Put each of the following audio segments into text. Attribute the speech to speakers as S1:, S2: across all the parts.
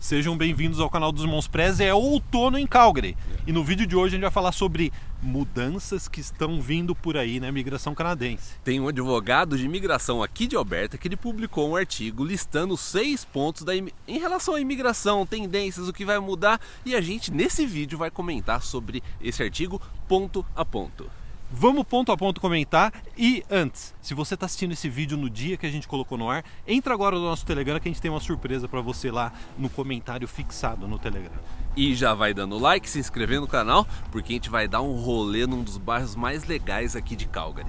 S1: Sejam bem-vindos ao canal dos Irmãos Prez. É outono em Calgary. E no vídeo de hoje a gente vai falar sobre mudanças que estão vindo por aí na imigração canadense.
S2: Tem um advogado de imigração aqui de Alberta que ele publicou um artigo listando 6 pontos em relação à imigração, tendências, o que vai mudar. E a gente nesse vídeo vai comentar sobre esse artigo ponto a ponto.
S1: Vamos ponto a ponto comentar. E antes, se você está assistindo esse vídeo no dia que a gente colocou no ar, entra agora no nosso Telegram que a gente tem uma surpresa para você lá no comentário fixado no Telegram.
S2: E já vai dando like, se inscrevendo no canal, porque a gente vai dar um rolê num dos bairros mais legais aqui de Calgary.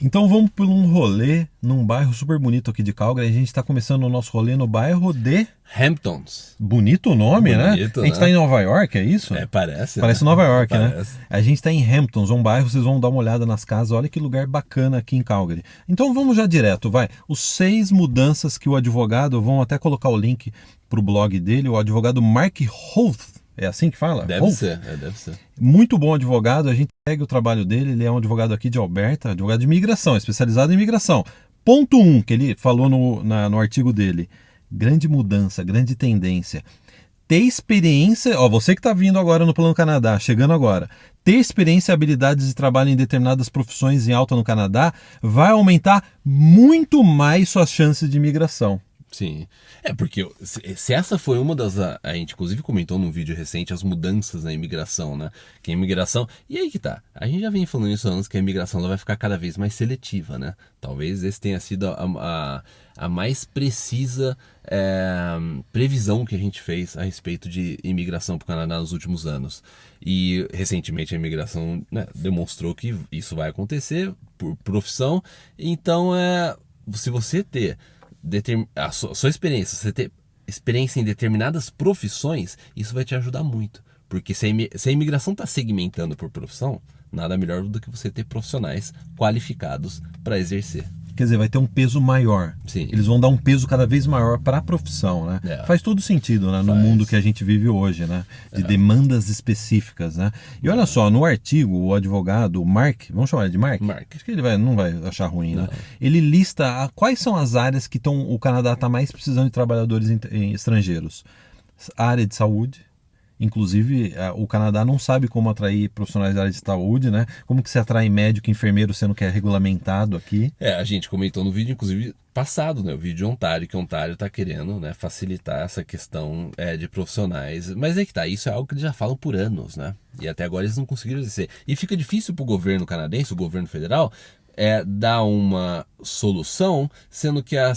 S1: Então vamos por um rolê num bairro super bonito aqui de Calgary. A gente está começando o nosso rolê no bairro de...
S2: Hamptons.
S1: Bonito o nome,
S2: Bonito,
S1: né? A gente está em Nova York, é isso?
S2: É, parece.
S1: Parece
S2: né?
S1: Nova York,
S2: Parece.
S1: né? A gente está em Hamptons, um bairro, vocês vão dar uma olhada nas casas. Olha que lugar bacana aqui em Calgary. Então vamos já direto, vai. Os 6 mudanças que o advogado, vão até colocar o link para o blog dele, o advogado Mark Holth. É assim que fala?
S2: Deve ser.
S1: Muito bom advogado, a gente segue o trabalho dele, ele é um advogado aqui de Alberta, advogado de imigração, especializado em imigração. Ponto 1, que ele falou no artigo dele, grande mudança, grande tendência. Ter experiência, você que está vindo agora no Plano Canadá, chegando agora, ter experiência e habilidades de trabalho em determinadas profissões em alta no Canadá vai aumentar muito mais suas chances de imigração.
S2: Sim, porque se essa foi uma das... A gente inclusive comentou num vídeo recente as mudanças na imigração, né? Que a imigração... E aí que tá, a gente já vem falando isso há anos, que a imigração ela vai ficar cada vez mais seletiva, né? Talvez esse tenha sido a mais precisa previsão que a gente fez a respeito de imigração para o Canadá nos últimos anos. E recentemente a imigração, né, demonstrou que isso vai acontecer por profissão. Então, se você ter... a sua experiência, você ter experiência em determinadas profissões, isso vai te ajudar muito. Porque se a imigração está segmentando por profissão, nada melhor do que você ter profissionais qualificados para exercer.
S1: Quer dizer, vai ter um peso maior.
S2: Sim.
S1: Eles vão dar um peso cada vez maior para a profissão, né? Faz todo sentido, né? No mundo que a gente vive hoje, né? De demandas específicas, né? E olha só, no artigo, o advogado Mark, vamos chamar ele de Mark? Acho que ele não vai achar ruim, né? Ele lista quais são as áreas que o Canadá está mais precisando de trabalhadores estrangeiros. A área de saúde. Inclusive, o Canadá não sabe como atrair profissionais da área de saúde, né? Como que se atrai médico e enfermeiro sendo que é regulamentado aqui?
S2: A gente comentou no vídeo, inclusive, passado, né? O vídeo de Ontário, que Ontário está querendo, né, facilitar essa questão de profissionais. Mas é que tá, isso é algo que eles já falam por anos, né? E até agora eles não conseguiram exercer. E fica difícil para o governo canadense, o governo federal, dar uma solução, sendo que a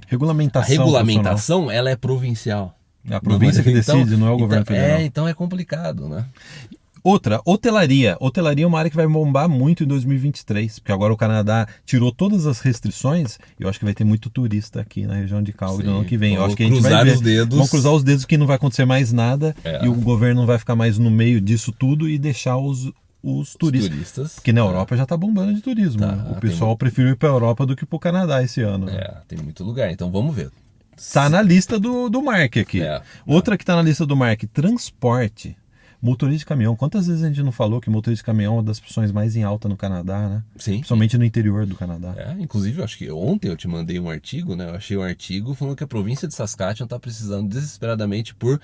S2: regulamentação ela é provincial.
S1: É a província que decide, não é o governo federal.
S2: Então é complicado, né?
S1: Outra, hotelaria. Hotelaria é uma área que vai bombar muito em 2023, porque agora o Canadá tirou todas as restrições e eu acho que vai ter muito turista aqui na região de Calgary no ano que vem. Eu acho que a gente vai ver. Vamos cruzar os dedos que não vai acontecer mais nada e o governo não vai ficar mais no meio disso tudo e deixar os turistas. Porque na Europa já está bombando de turismo. O pessoal preferiu ir para a Europa do que para o Canadá esse ano.
S2: Tem muito lugar, então vamos ver.
S1: Está na lista do Mark aqui. Outra que está na lista do Mark, transporte. Motorista de caminhão. Quantas vezes a gente não falou que motorista de caminhão é uma das profissões mais em alta no Canadá, né?
S2: Sim.
S1: Principalmente no interior do Canadá.
S2: Inclusive, eu acho que ontem eu te mandei um artigo, né? Eu achei um artigo falando que a província de Saskatchewan está precisando desesperadamente por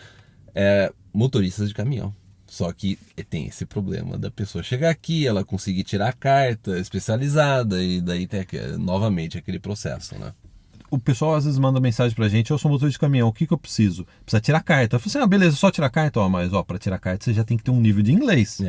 S2: motoristas de caminhão. Só que tem esse problema da pessoa chegar aqui, ela conseguir tirar a carta especializada e daí tem novamente aquele processo, né?
S1: O pessoal às vezes manda mensagem pra gente: eu sou motorista de caminhão, o que eu preciso? Precisa tirar carta. Eu falei assim: beleza, só tirar carta? Mas pra tirar carta você já tem que ter um nível de inglês.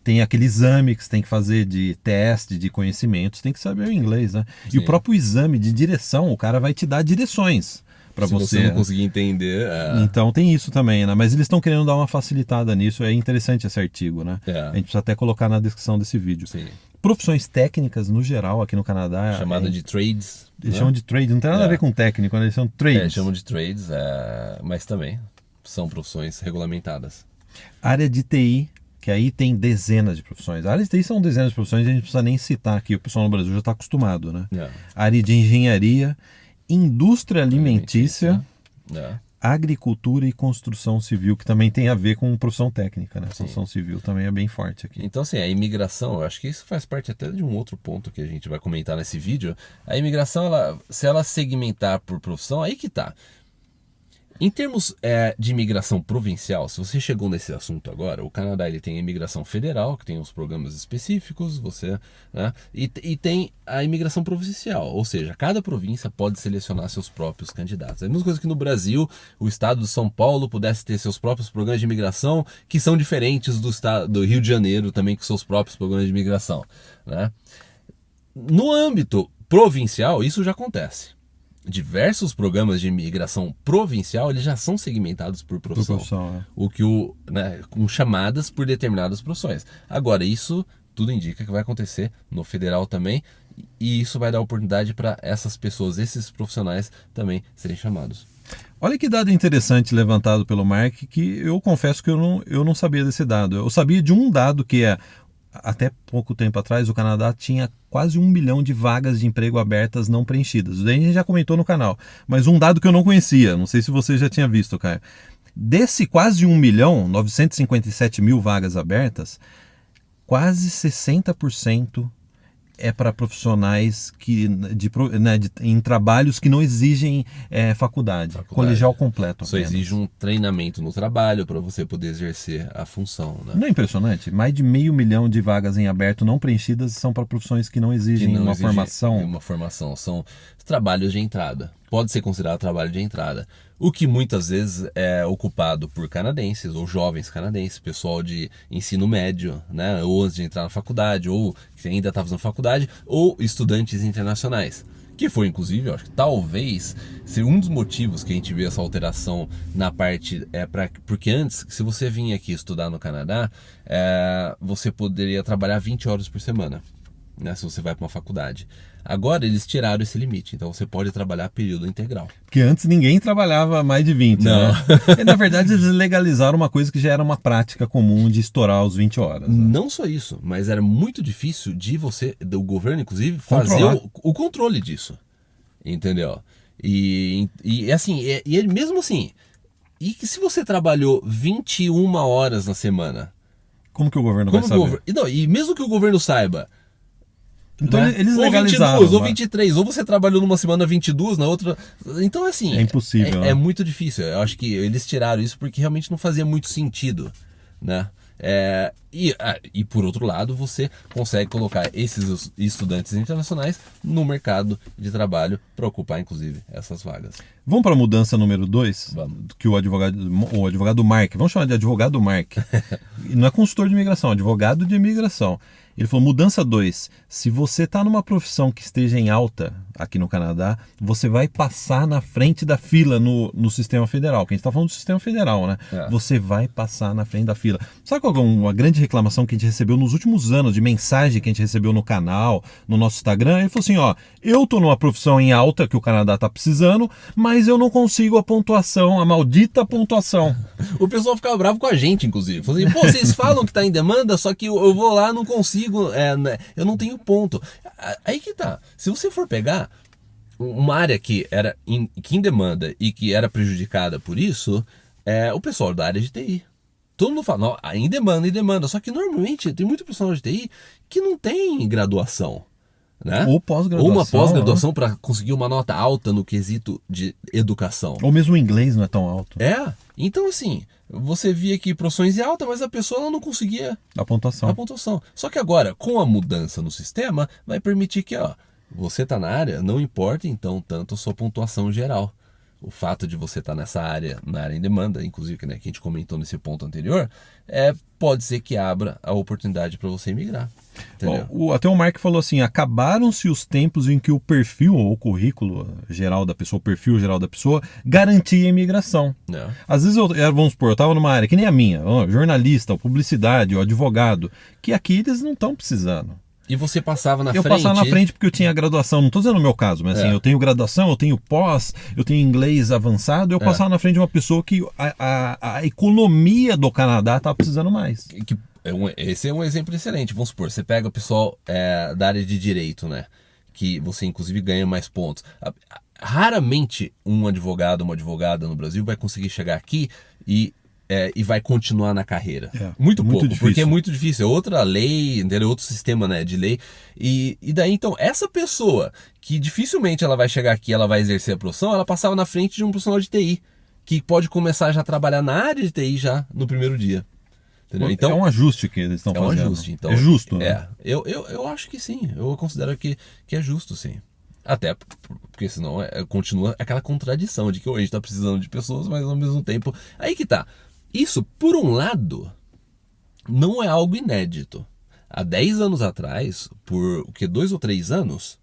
S1: Tem aquele exame que você tem que fazer de teste, de conhecimentos, tem que saber o inglês, né? Sim. E o próprio exame de direção, o cara vai te dar direções para você.
S2: Se você não conseguir entender...
S1: Então tem isso também, né? Mas eles estão querendo dar uma facilitada nisso, é interessante esse artigo, né? A gente precisa até colocar na descrição desse vídeo.
S2: Sim.
S1: Profissões técnicas, no geral, aqui no Canadá...
S2: Chamada de trades.
S1: Eles chamam de trades, não tem nada a ver com técnico, né? Eles são trades.
S2: Eles chamam de trades, mas também são profissões regulamentadas.
S1: Área de TI, que aí tem dezenas de profissões. A área de TI são dezenas de profissões, a gente não precisa nem citar aqui, o pessoal no Brasil já está acostumado, né? Área de engenharia, indústria alimentícia, agricultura e construção civil, que também tem a ver com profissão técnica, né? Construção civil também é bem forte aqui.
S2: Então, assim, a imigração, eu acho que isso faz parte até de um outro ponto que a gente vai comentar nesse vídeo. A imigração, se ela segmentar por profissão, aí que tá. Em termos de imigração provincial, se você chegou nesse assunto agora, o Canadá ele tem a imigração federal, que tem os programas específicos, né, e tem a imigração provincial, ou seja, cada província pode selecionar seus próprios candidatos. É a mesma coisa que no Brasil, o estado de São Paulo pudesse ter seus próprios programas de imigração, que são diferentes do estado do Rio de Janeiro também, com seus próprios programas de imigração, né? No âmbito provincial, isso já acontece. Diversos programas de imigração provincial eles já são segmentados por profissão, o que com chamadas por determinadas profissões. Agora, isso tudo indica que vai acontecer no federal também, e isso vai dar oportunidade para essas pessoas, esses profissionais também serem chamados.
S1: Olha que dado interessante levantado pelo Mark, que eu confesso que eu não sabia desse dado. Eu sabia de um dado que até pouco tempo atrás, o Canadá tinha quase 1 milhão de vagas de emprego abertas não preenchidas. Daí a gente já comentou no canal. Mas um dado que eu não conhecia, não sei se você já tinha visto, Caio. Desse quase 1 milhão, 957 mil vagas abertas, quase 60% é para profissionais em trabalhos que não exigem faculdade, colegial completo.
S2: Só exige um treinamento no trabalho para você poder exercer a função. Né?
S1: Não é impressionante? Mais de 500 mil de vagas em aberto não preenchidas são para profissões que não exigem uma formação.
S2: Uma formação, são trabalhos de entrada. Pode ser considerado trabalho de entrada. O que muitas vezes é ocupado por canadenses ou jovens canadenses, pessoal de ensino médio, né? Ou antes de entrar na faculdade, ou que ainda está fazendo faculdade, ou estudantes internacionais. Que foi, inclusive, eu acho que talvez ser um dos motivos que a gente vê essa alteração na parte... porque antes, se você vinha aqui estudar no Canadá, você poderia trabalhar 20 horas por semana, né, se você vai para uma faculdade. Agora eles tiraram esse limite, então você pode trabalhar período integral.
S1: Porque antes ninguém trabalhava mais de 20,
S2: não.
S1: Né? E, na verdade eles legalizaram uma coisa que já era uma prática comum de estourar os 20 horas. Né?
S2: Não só isso, mas era muito difícil do governo, inclusive, fazer o controle disso. Entendeu? E assim, mesmo assim, e que se você trabalhou 21 horas na semana?
S1: Como que o governo vai saber?
S2: E mesmo que o governo saiba...
S1: Então eles
S2: Ou
S1: legalizaram.
S2: 22, ou 23, ou você trabalhou numa semana 22, na outra... Então, assim...
S1: É impossível.
S2: É muito difícil. Eu acho que eles tiraram isso porque realmente não fazia muito sentido, né? E por outro lado, você consegue colocar esses estudantes internacionais no mercado de trabalho para ocupar, inclusive, essas vagas.
S1: Vamos para a mudança número 2? Que o advogado Mark, vamos chamar de advogado Mark, não é consultor de imigração, é advogado de imigração. Ele falou, mudança 2, se você está numa profissão que esteja em alta aqui no Canadá, você vai passar na frente da fila no sistema federal, que a gente está falando do sistema federal, né? Você vai passar na frente da fila. Sabe qual é uma grande reclamação que a gente recebeu nos últimos anos, de mensagem que a gente recebeu no canal, no nosso Instagram? Ele falou assim, eu estou numa profissão em alta que o Canadá está precisando, mas eu não consigo a pontuação, a maldita pontuação.
S2: O pessoal ficava bravo com a gente, inclusive. Falou assim, vocês falam que está em demanda, só que eu vou lá, não consigo, eu não tenho ponto. Aí que tá. Se você for pegar uma área que era em demanda e que era prejudicada por isso, o pessoal da área de TI. Todo mundo fala, não, em demanda. Só que normalmente tem muito pessoal de TI que não tem graduação. Né?
S1: Ou pós-graduação.
S2: Ou uma pós-graduação para conseguir uma nota alta no quesito de educação.
S1: Ou mesmo o inglês não é tão alto.
S2: Então assim, você via que profissões é alta, mas a pessoa não conseguia
S1: a pontuação.
S2: Só que agora, com a mudança no sistema, vai permitir que você está na área, não importa então tanto a sua pontuação geral. O fato de você estar nessa área, na área em demanda, inclusive, né, que a gente comentou nesse ponto anterior, pode ser que abra a oportunidade para você migrar.
S1: Até o Mark falou assim, acabaram-se os tempos em que o perfil ou o currículo geral da pessoa, o perfil geral da pessoa, garantia a imigração. Às vezes, vamos supor, eu estava numa área que nem a minha, jornalista, publicidade, ou advogado, que aqui eles não estão precisando.
S2: E você passava na frente?
S1: Eu passava na frente porque eu tinha graduação, não estou dizendo no meu caso, mas assim, eu tenho graduação, eu tenho pós, eu tenho inglês avançado, eu passava na frente de uma pessoa que a economia do Canadá estava precisando mais.
S2: Esse é um exemplo excelente. Vamos supor, você pega o pessoal da área de direito, né? Que você inclusive ganha mais pontos. raramente um advogado, uma advogada no Brasil vai conseguir chegar aqui e vai continuar na carreira. Muito pouco,
S1: difícil.
S2: Porque é muito difícil. É outra lei, entendeu? Outro sistema, né, de lei. E daí, então, essa pessoa que dificilmente ela vai chegar aqui, ela vai exercer a profissão, ela passava na frente de um profissional de TI, que pode começar já a trabalhar na área de TI já no primeiro dia. Entendeu? Então,
S1: é um ajuste que eles estão fazendo.
S2: É um ajuste. Então,
S1: é justo, né?
S2: Eu acho que sim. Eu considero que é justo, sim. Até porque senão continua aquela contradição de que hoje a gente está precisando de pessoas, mas ao mesmo tempo... Aí que tá. Isso, por um lado, não é algo inédito. Há 10 anos atrás, por 2 ou 3 anos,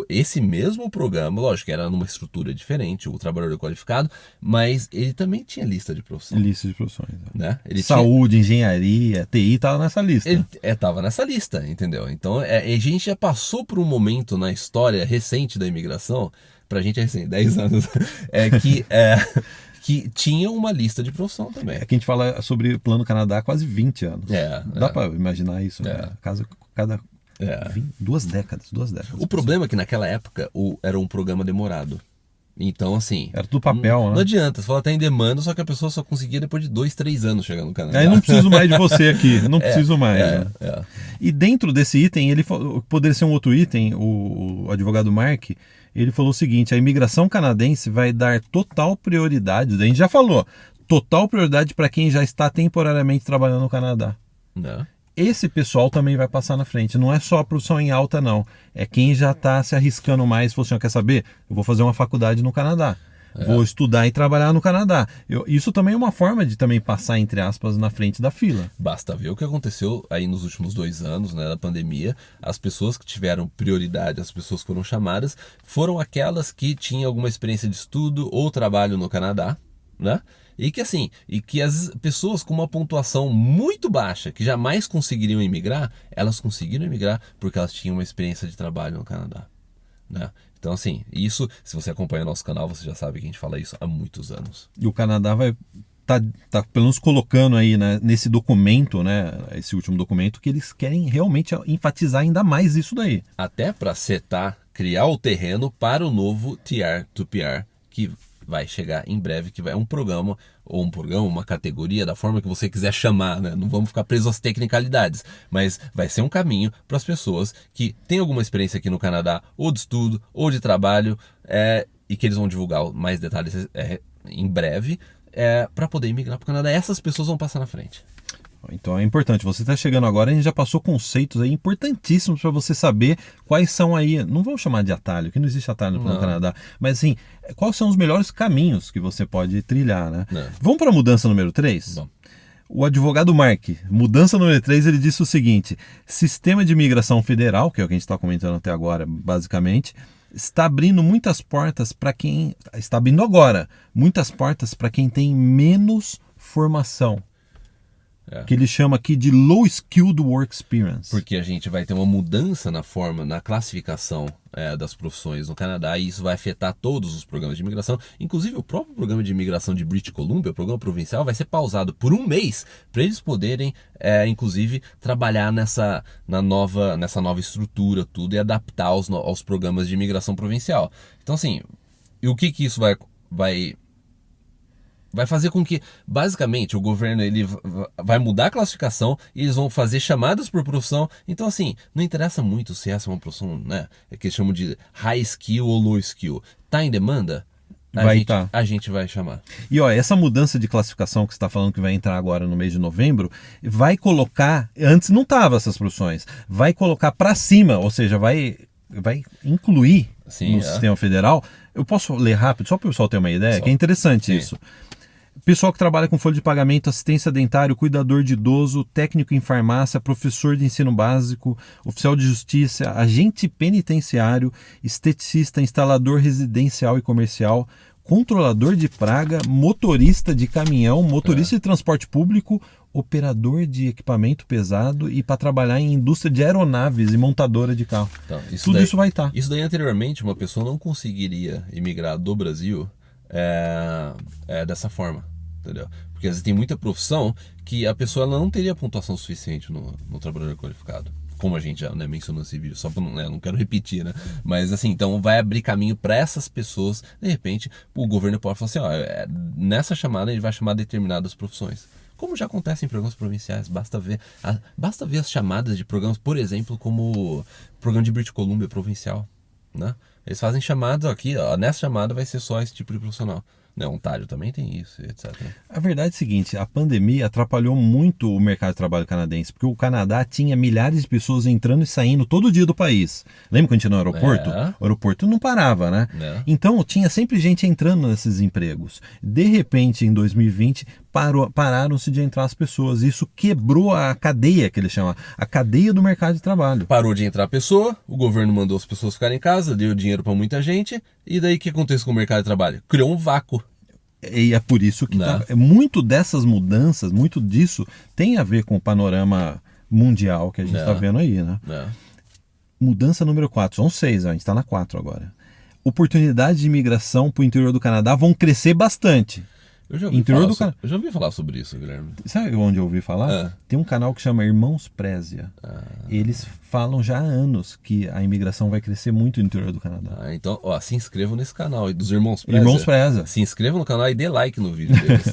S2: esse mesmo programa, lógico que era numa estrutura diferente, o trabalhador qualificado, mas ele também tinha lista de profissão.
S1: Lista de profissões.
S2: Né?
S1: Saúde, engenharia, TI estava nessa lista.
S2: Ele estava nessa lista, entendeu? Então a gente já passou por um momento na história recente da imigração, pra gente é recente, 10 anos, que tinha uma lista de profissão também.
S1: É que a gente fala sobre o Plano Canadá há quase 20 anos. Dá para imaginar isso, né? Cada 2 décadas.
S2: O problema é que naquela época era um programa demorado. Então, assim...
S1: Era tudo papel, né?
S2: Não adianta, você fala tá em demanda, só que a pessoa só conseguia depois de 2, 3 anos chegar no Canadá.
S1: Aí não preciso mais de você aqui, não preciso mais. E dentro desse item, ele poderia ser um outro item, o advogado Mark, ele falou o seguinte: a imigração canadense vai dar total prioridade, a gente já falou, total prioridade para quem já está temporariamente trabalhando no Canadá. Esse pessoal também vai passar na frente. Não é só a produção em alta, não. É quem já está se arriscando mais. Falou assim, quer saber? Eu vou fazer uma faculdade no Canadá. Vou estudar e trabalhar no Canadá. Isso também é uma forma de também passar, entre aspas, na frente da fila.
S2: Basta ver o que aconteceu aí nos últimos 2 anos, né, da pandemia. As pessoas que tiveram prioridade, as pessoas que foram chamadas, foram aquelas que tinham alguma experiência de estudo ou trabalho no Canadá, né? E que as pessoas com uma pontuação muito baixa, que jamais conseguiriam emigrar, elas conseguiram emigrar porque elas tinham uma experiência de trabalho no Canadá, né? Então, assim, isso, se você acompanha o nosso canal, você já sabe que a gente fala isso há muitos anos.
S1: E o Canadá vai tá pelo menos colocando aí, né, nesse documento, né, esse último documento, que eles querem realmente enfatizar ainda mais isso daí.
S2: Até para criar o terreno para o novo TR to PR, que vai chegar em breve, que vai um programa, uma categoria, da forma que você quiser chamar, né? Não vamos ficar presos às tecnicalidades, mas vai ser um caminho para as pessoas que têm alguma experiência aqui no Canadá, ou de estudo, ou de trabalho, e que eles vão divulgar mais detalhes em breve, para poder imigrar para o Canadá. Essas pessoas vão passar na frente.
S1: Então é importante, você está chegando agora, a gente já passou conceitos aí importantíssimos para você saber quais são aí, não vamos chamar de atalho, que não existe atalho no Canadá, mas assim, quais são os melhores caminhos que você pode trilhar, né? Vamos para a mudança número 3?
S2: Bom.
S1: O advogado Mark, mudança número 3, ele disse o seguinte: sistema de imigração federal, que é o que a gente está comentando até agora, basicamente, está abrindo muitas portas para quem, está abrindo agora, muitas portas para quem tem menos formação. Que ele chama aqui de Low Skilled Work Experience.
S2: Porque a gente vai ter uma mudança na classificação das profissões no Canadá, e isso vai afetar todos os programas de imigração. Inclusive o próprio programa de imigração de British Columbia, o programa provincial, vai ser pausado por 1 mês para eles poderem, inclusive, trabalhar nessa nova estrutura, tudo, e adaptar aos programas de imigração provincial. Então, assim, e o que isso vai fazer com que, basicamente, o governo ele vai mudar a classificação e eles vão fazer chamadas por profissão. Então, assim, não interessa muito se essa é uma profissão, né, que eles chamam de high skill ou low skill. Tá em demanda? A gente vai chamar.
S1: E essa mudança de classificação que você está falando que vai entrar agora no mês de novembro, vai colocar, antes não tava essas profissões, vai colocar para cima, ou seja, vai incluir no sistema federal. Eu posso ler rápido, só para o pessoal ter uma ideia, que é interessante isso. Pessoal que trabalha com folha de pagamento, assistência dentário, cuidador de idoso, técnico em farmácia, professor de ensino básico, oficial de justiça, agente penitenciário, esteticista, instalador residencial e comercial, controlador de praga, motorista de caminhão, motorista de transporte público, operador de equipamento pesado e para trabalhar em indústria de aeronaves e montadora de carro.
S2: Então,
S1: isso vai estar.
S2: Isso daí anteriormente uma pessoa não conseguiria imigrar do Brasil dessa forma, entendeu? Porque às vezes tem muita profissão que a pessoa ela não teria pontuação suficiente no trabalhador qualificado. como a gente já, né, mencionou nesse vídeo, só para não quero repetir, né? Mas assim, então vai abrir caminho para essas pessoas. De repente, o governo pode falar assim, ó, nessa chamada ele vai chamar determinadas profissões. Como já acontece em programas provinciais, basta ver as chamadas de programas, por exemplo, como o programa de British Columbia provincial, né? Eles fazem chamadas aqui, ó, nessa chamada vai ser só esse tipo de profissional. Né, Ontário também tem isso, etc.
S1: A verdade é a seguinte, a pandemia atrapalhou muito o mercado de trabalho canadense, porque o Canadá tinha milhares de pessoas entrando e saindo todo dia do país. Lembra quando a gente ia no aeroporto? O aeroporto não parava, né? Então tinha sempre gente entrando nesses empregos. De repente, em 2020, pararam-se de entrar as pessoas. Isso quebrou a cadeia, que eles chamam, a cadeia do mercado de trabalho.
S2: Parou de entrar a pessoa, o governo mandou as pessoas ficarem em casa, deu dinheiro para muita gente, e daí o que acontece com o mercado de trabalho? Criou um vácuo.
S1: E é por isso que muito dessas mudanças, muito disso tem a ver com o panorama mundial que a gente está vendo aí, né? Mudança número 4, são 6, a gente está na 4 agora. Oportunidades de imigração para o interior do Canadá vão crescer bastante.
S2: Eu já ouvi falar sobre isso, Guilherme.
S1: Sabe onde eu ouvi falar? Tem um canal que chama Irmãos Prézia. Eles falam já há anos que a imigração vai crescer muito no interior do Canadá.
S2: Então, ó, se inscrevam nesse canal aí dos Irmãos Prézia.
S1: Irmãos Prézia.
S2: Se inscrevam no canal e dê like no vídeo deles.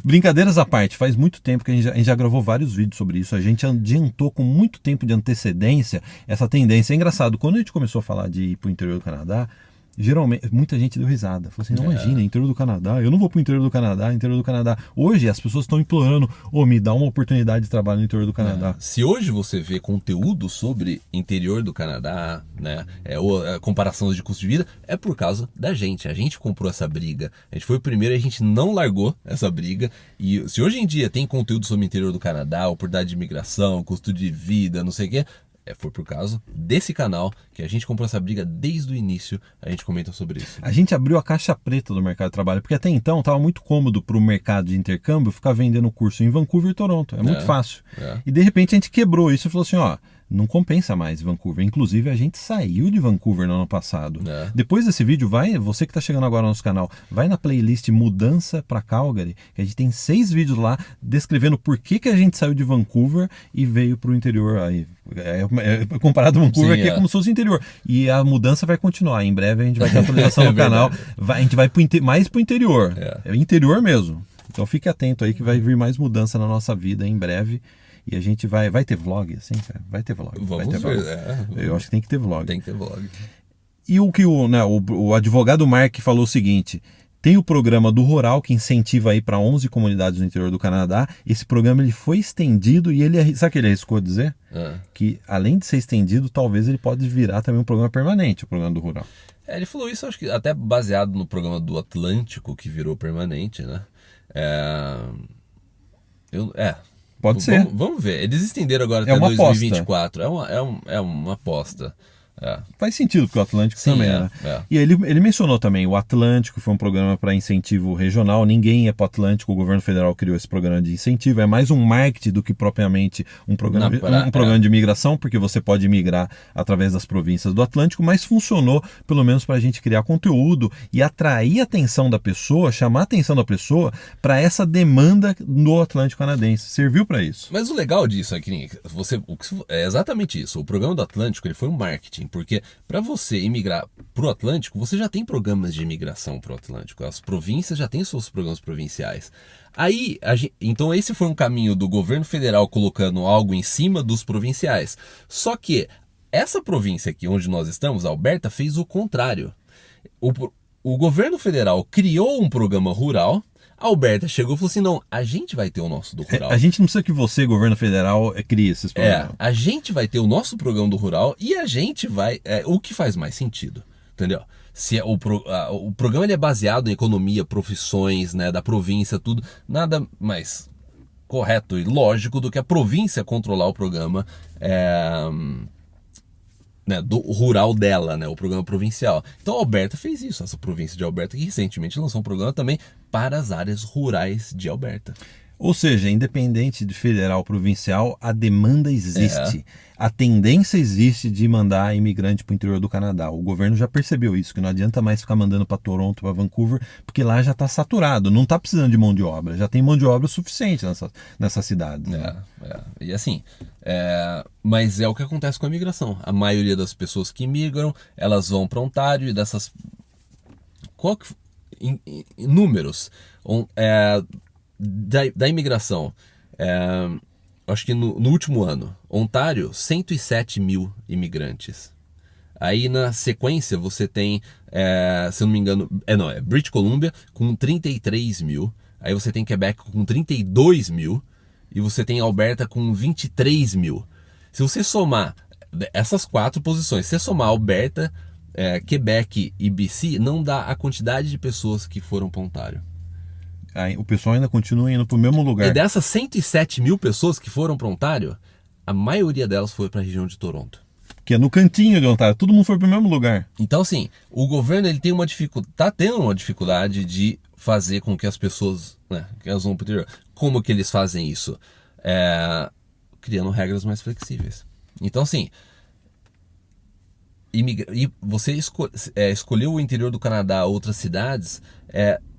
S1: Brincadeiras à parte, faz muito tempo que a gente já gravou vários vídeos sobre isso. A gente adiantou com muito tempo de antecedência essa tendência. É engraçado, quando a gente começou a falar de ir para o interior do Canadá, geralmente, muita gente deu risada. Falou assim, não, imagina, interior do Canadá, eu não vou pro interior do Canadá. Hoje as pessoas estão implorando, me dá uma oportunidade de trabalho no interior do Canadá.
S2: Se hoje você vê conteúdo sobre interior do Canadá, né, ou comparações de custo de vida, é por causa da gente. A gente comprou essa briga. A gente foi o primeiro e a gente não largou essa briga. E se hoje em dia tem conteúdo sobre o interior do Canadá, oportunidade de imigração, custo de vida, não sei o quê, foi por causa desse canal que a gente comprou essa briga desde o início, a gente comenta sobre isso.
S1: A gente abriu a caixa preta do mercado de trabalho, porque até então estava muito cômodo para o mercado de intercâmbio ficar vendendo curso em Vancouver e Toronto, muito fácil. E de repente a gente quebrou isso e falou assim, não compensa mais Vancouver. Inclusive, a gente saiu de Vancouver no ano passado. Depois desse vídeo, você que está chegando agora no nosso canal, vai na playlist Mudança para Calgary, que a gente tem 6 vídeos lá descrevendo por que a gente saiu de Vancouver e veio para o interior. Aí, comparado a Vancouver, aqui é como se fosse o interior. E a mudança vai continuar. Em breve a gente vai ter atualização no canal. A gente vai mais para o interior. É interior mesmo. Então fique atento aí que vai vir mais mudança na nossa vida em breve. E a gente vai ter vlog, assim, cara? Vai ter vlog.
S2: Vamos ver.
S1: Eu acho que tem que ter vlog.
S2: Tem que ter vlog.
S1: E o que o advogado Mark falou o seguinte, tem o programa do Rural que incentiva aí para 11 comunidades no interior do Canadá. Esse programa ele foi estendido e sabe o que ele arriscou a dizer? Que além de ser estendido, talvez ele pode virar também um programa permanente, o programa do Rural.
S2: Ele falou isso, acho que até baseado no programa do Atlântico, que virou permanente, né?
S1: Pode ser.
S2: Vamos ver. Eles estenderam agora até 2024. É uma aposta.
S1: Faz sentido, porque o Atlântico também, né? E ele mencionou também o Atlântico, foi um programa para incentivo regional. Ninguém ia para o Atlântico, o governo federal criou esse programa de incentivo. É mais um marketing do que propriamente um programa de imigração, porque você pode migrar através das províncias do Atlântico, mas funcionou pelo menos para a gente criar conteúdo e atrair a atenção da pessoa, chamar a atenção da pessoa para essa demanda no Atlântico canadense. Serviu para isso.
S2: Mas o legal disso é que é exatamente isso. O programa do Atlântico ele foi um marketing. Porque para você imigrar para o Atlântico, você já tem programas de imigração para o Atlântico. As províncias já têm seus programas provinciais. Aí, então esse foi um caminho do governo federal colocando algo em cima dos provinciais. Só que essa província aqui onde nós estamos, a Alberta, fez o contrário. O governo federal criou um programa rural. A Alberta chegou e falou assim, não, a gente vai ter o nosso do rural.
S1: A gente não precisa que você, governo federal, crie esses programas.
S2: A gente vai ter o nosso programa do rural e a gente vai... o que faz mais sentido, entendeu? Se o programa ele é baseado em economia, profissões, né, da província, tudo, nada mais correto e lógico do que a província controlar o programa do rural dela, né, o programa provincial. Então a Alberta fez isso, essa província de Alberta, que recentemente lançou um programa também para as áreas rurais de Alberta.
S1: Ou seja, independente de federal, provincial, a demanda existe. A tendência existe de mandar imigrante para o interior do Canadá. O governo já percebeu isso, que não adianta mais ficar mandando para Toronto, para Vancouver, porque lá já está saturado, não está precisando de mão de obra, já tem mão de obra suficiente nessa cidade. Né?
S2: E assim, mas é o que acontece com a imigração. A maioria das pessoas que imigram, elas vão para Ontário e dessas... em números da imigração, acho que no último ano, Ontário, 107 mil imigrantes. Aí na sequência você tem, se eu não me engano, British Columbia com 33 mil. Aí você tem Quebec com 32 mil. E você tem Alberta com 23 mil. Se você somar essas 4 posições, se você somar Alberta, Quebec e BC, não dá a quantidade de pessoas que foram para Ontário.
S1: O pessoal ainda continua indo para o mesmo lugar.
S2: E dessas 107 mil pessoas que foram para Ontário, a maioria delas foi para a região de Toronto.
S1: Que é no cantinho de Ontário, todo mundo foi para o mesmo lugar.
S2: Então, assim, o governo ele tem tá tendo uma dificuldade de fazer com que as pessoas, que elas vão para o interior. Como que eles fazem isso? Criando regras mais flexíveis. Então, assim, e você escolheu o interior do Canadá, outras cidades,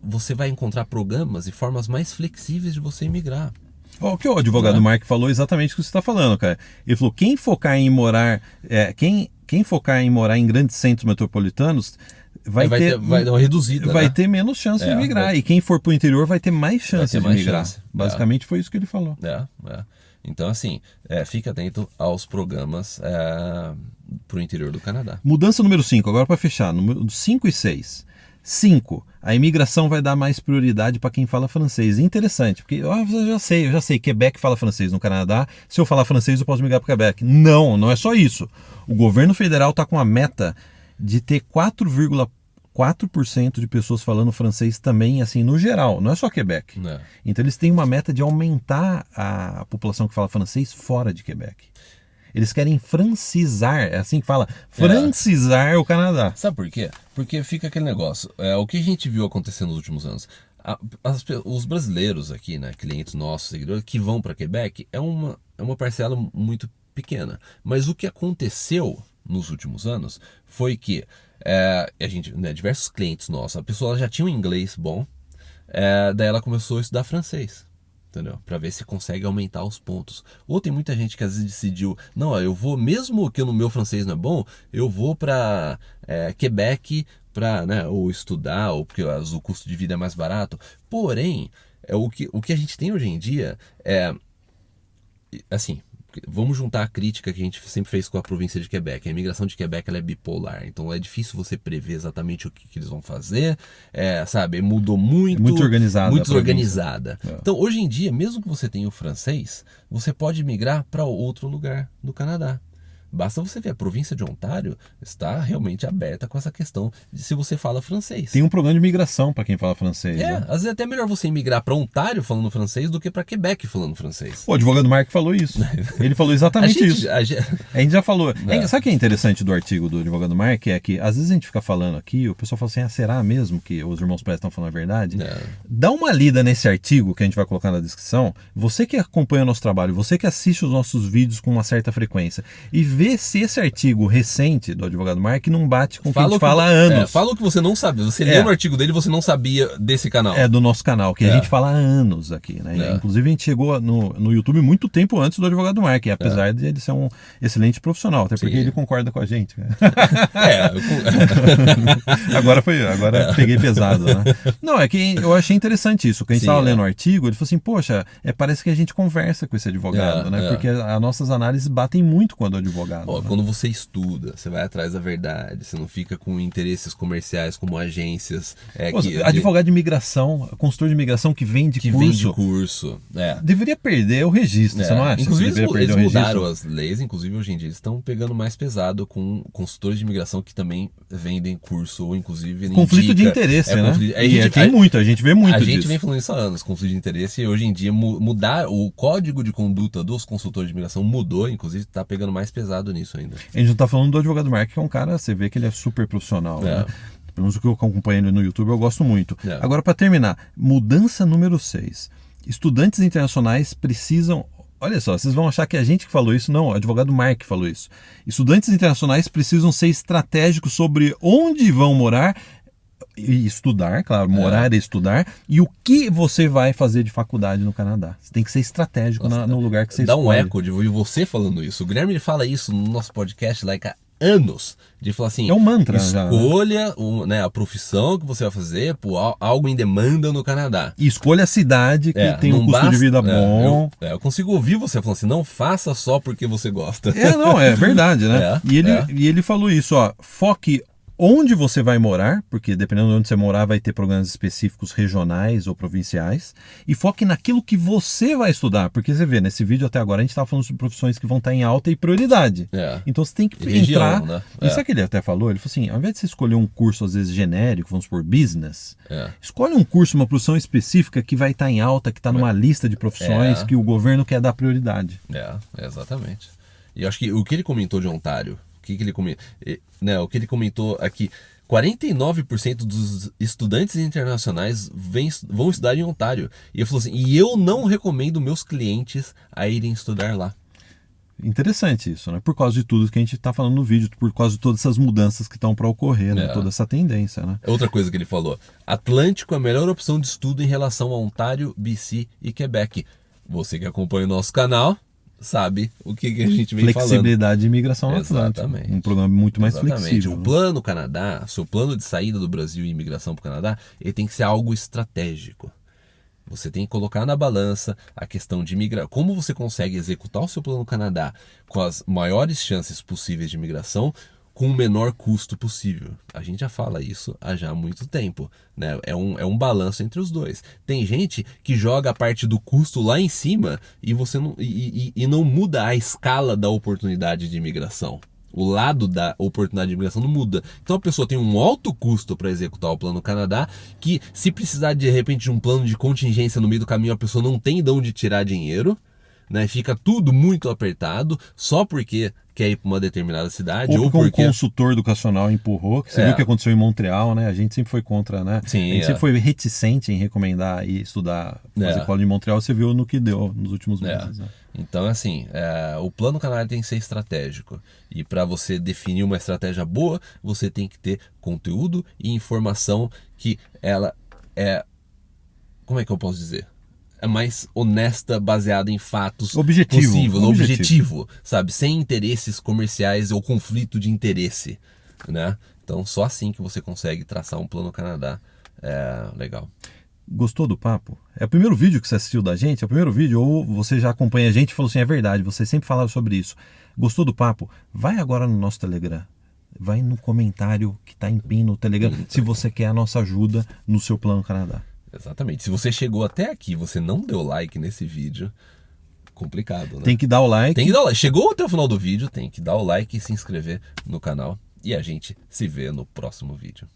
S2: você vai encontrar programas e formas mais flexíveis de você imigrar.
S1: O que o advogado Mark falou exatamente o que você está falando, cara. Ele falou, quem focar em morar em grandes centros metropolitanos vai
S2: dar uma reduzida,
S1: vai ter menos chance de migrar. E quem for para o interior vai ter mais chance de migrar. Basicamente foi isso que ele falou.
S2: Então, assim, fique atento aos programas para o interior do Canadá.
S1: Mudança número 5, agora para fechar, número 5 e 6. 5. A imigração vai dar mais prioridade para quem fala francês. Interessante, porque eu já sei, Quebec fala francês no Canadá, se eu falar francês eu posso migrar para Quebec. Não é só isso. O governo federal está com a meta de ter 4,4% de pessoas falando francês também, assim, no geral, não é só Quebec. Então eles têm uma meta de aumentar a população que fala francês fora de Quebec. Eles querem francizar, é assim que fala, francizar o Canadá.
S2: Sabe por quê? Porque fica aquele negócio, o que a gente viu acontecer nos últimos anos, os brasileiros aqui, né, clientes nossos, seguidores, que vão para Quebec, é uma parcela muito pequena. Mas o que aconteceu nos últimos anos foi que a gente, diversos clientes nossos, a pessoa já tinha um inglês bom, daí ela começou a estudar francês. Entendeu? Para ver se consegue aumentar os pontos. Ou tem muita gente que às vezes decidiu, não, eu vou, mesmo que no meu francês não é bom, eu vou para Quebec para, ou estudar, ou porque o custo de vida é mais barato. Porém, o que a gente tem hoje em dia assim, vamos juntar a crítica que a gente sempre fez com a província de Quebec. A imigração de Quebec ela é bipolar, então é difícil você prever exatamente o que eles vão fazer, sabe? Mudou muito.
S1: Muito organizada.
S2: Muito organizada. Então, hoje em dia, mesmo que você tenha o francês, você pode migrar para outro lugar do Canadá. Basta você ver, a província de Ontário está realmente aberta com essa questão de se você fala francês.
S1: Tem um programa de migração para quem fala francês.
S2: Às vezes é até melhor você migrar para Ontário falando francês do que para Quebec falando francês.
S1: O advogado Mark falou isso. Ele falou exatamente isso. A gente já falou. Sabe o que é interessante do artigo do advogado Mark? É que às vezes a gente fica falando aqui, o pessoal fala assim, será mesmo que os irmãos Press estão falando a verdade? Dá uma lida nesse artigo que a gente vai colocar na descrição. Você que acompanha o nosso trabalho, você que assiste os nossos vídeos com uma certa frequência e vê se esse artigo recente do advogado Mark não bate com o que a gente fala há anos.
S2: Fala o que você não sabe. Você leu no artigo dele e você não sabia desse canal.
S1: Do nosso canal, que a gente fala há anos aqui, né? Inclusive a gente chegou no YouTube muito tempo antes do advogado Mark, apesar de ele ser um excelente profissional, até porque ele concorda com a gente. Agora peguei pesado, né? Não, é que eu achei interessante isso, que a gente estava lendo o artigo, ele falou assim, poxa, parece que a gente conversa com esse advogado, né? Porque as nossas análises batem muito com a do advogado.
S2: Quando você estuda, você vai atrás da verdade, você não fica com interesses comerciais como agências.
S1: Advogado de imigração, consultor de imigração que vende curso. Deveria perder o registro, você não acha?
S2: Inclusive, eles mudaram as leis, inclusive hoje em dia eles estão pegando mais pesado com consultores de imigração que também vendem curso, ou inclusive
S1: conflito de interesse, né? A gente vê muito
S2: disso. A gente
S1: disso.
S2: vem falando isso há anos, conflito de interesse, e hoje em dia mudar o código de conduta dos consultores de imigração mudou, inclusive está pegando mais pesado nisso ainda.
S1: A gente não está falando do advogado Mark, que é um cara, você vê que ele é super profissional, né? Pelo menos o que eu acompanho ele no YouTube, eu gosto muito. Agora, para terminar, mudança número 6. Estudantes internacionais precisam... Olha só, vocês vão achar que é a gente que falou isso. Não, o advogado Mark falou isso. Estudantes internacionais precisam ser estratégicos sobre onde vão morar e estudar, claro, morar e estudar, e o que você vai fazer de faculdade no Canadá. Você tem que ser estratégico no lugar que você escolhe.
S2: Dá um eco de você falando isso. O Guilherme ele fala isso no nosso podcast há anos, de falar assim,
S1: é um mantra
S2: escolha já, né, a profissão que você vai fazer por algo em demanda no Canadá.
S1: E escolha a cidade que tem um custo de vida bom.
S2: Eu consigo ouvir você falando assim, não faça só porque você gosta.
S1: É verdade, né? E ele falou isso, ó, foque onde você vai morar, porque dependendo de onde você morar vai ter programas específicos regionais ou provinciais, e foque naquilo que você vai estudar, porque você vê, nesse vídeo até agora a gente estava falando sobre profissões que vão estar em alta e prioridade. Então você tem que entrar... Né? E sabe o que ele até falou? Ele falou assim, ao invés de você escolher um curso às vezes genérico, vamos supor, business, escolhe um curso, uma profissão específica que vai estar em alta, que está numa lista de profissões que o governo quer dar prioridade.
S2: Exatamente. E eu acho que o que ele comentou de Ontário, o que ele comentou aqui, 49% dos estudantes internacionais vão estudar em Ontário. E ele falou assim, e eu não recomendo meus clientes a irem estudar lá.
S1: Interessante isso, né? Por causa de tudo que a gente está falando no vídeo, por causa de todas essas mudanças que estão para ocorrer, né? Toda essa tendência, né?
S2: Outra coisa que ele falou, Atlântico é a melhor opção de estudo em relação a Ontário, BC e Quebec. Você que acompanha o nosso canal sabe o que a gente vem falando.
S1: Flexibilidade de imigração no Atlântico. Um programa muito mais flexível.
S2: O plano Canadá, seu plano de saída do Brasil e imigração para o Canadá, ele tem que ser algo estratégico. Você tem que colocar na balança a questão de imigração. Como você consegue executar o seu plano Canadá com as maiores chances possíveis de imigração, com o menor custo possível. A gente já fala isso há já muito tempo, né? É um balanço entre os dois. Tem gente que joga a parte do custo lá em cima e você não muda a escala da oportunidade de imigração. O lado da oportunidade de imigração não muda. Então a pessoa tem um alto custo para executar o plano Canadá, que se precisar de repente de um plano de contingência no meio do caminho, a pessoa não tem de onde tirar dinheiro, né? Fica tudo muito apertado só porque quer ir para uma determinada cidade.
S1: Ou porque um consultor educacional empurrou, que você viu o que aconteceu em Montreal, né? A gente sempre foi contra, né?
S2: Sim,
S1: a gente sempre foi reticente em recomendar e estudar, fazer college em Montreal, você viu no que deu nos últimos meses. Né?
S2: Então, assim, o plano Canadá tem que ser estratégico. E para você definir uma estratégia boa, você tem que ter conteúdo e informação que ela é... Como é que eu posso dizer? É mais honesta, baseada em fatos objetivo, sabe? Sem interesses comerciais ou conflito de interesse, né? Então, só assim que você consegue traçar um plano Canadá legal.
S1: Gostou do papo? É o primeiro vídeo que você assistiu da gente? É o primeiro vídeo? Ou você já acompanha a gente e falou assim, é verdade, você sempre falava sobre isso. Gostou do papo? Vai agora no nosso Telegram. Vai no comentário que está em pin no Telegram, se você quer a nossa ajuda no seu plano Canadá.
S2: Exatamente. Se você chegou até aqui e você não deu like nesse vídeo, complicado, né?
S1: Tem que dar o like.
S2: Tem que dar o like. Chegou até o final do vídeo, tem que dar o like e se inscrever no canal. E a gente se vê no próximo vídeo.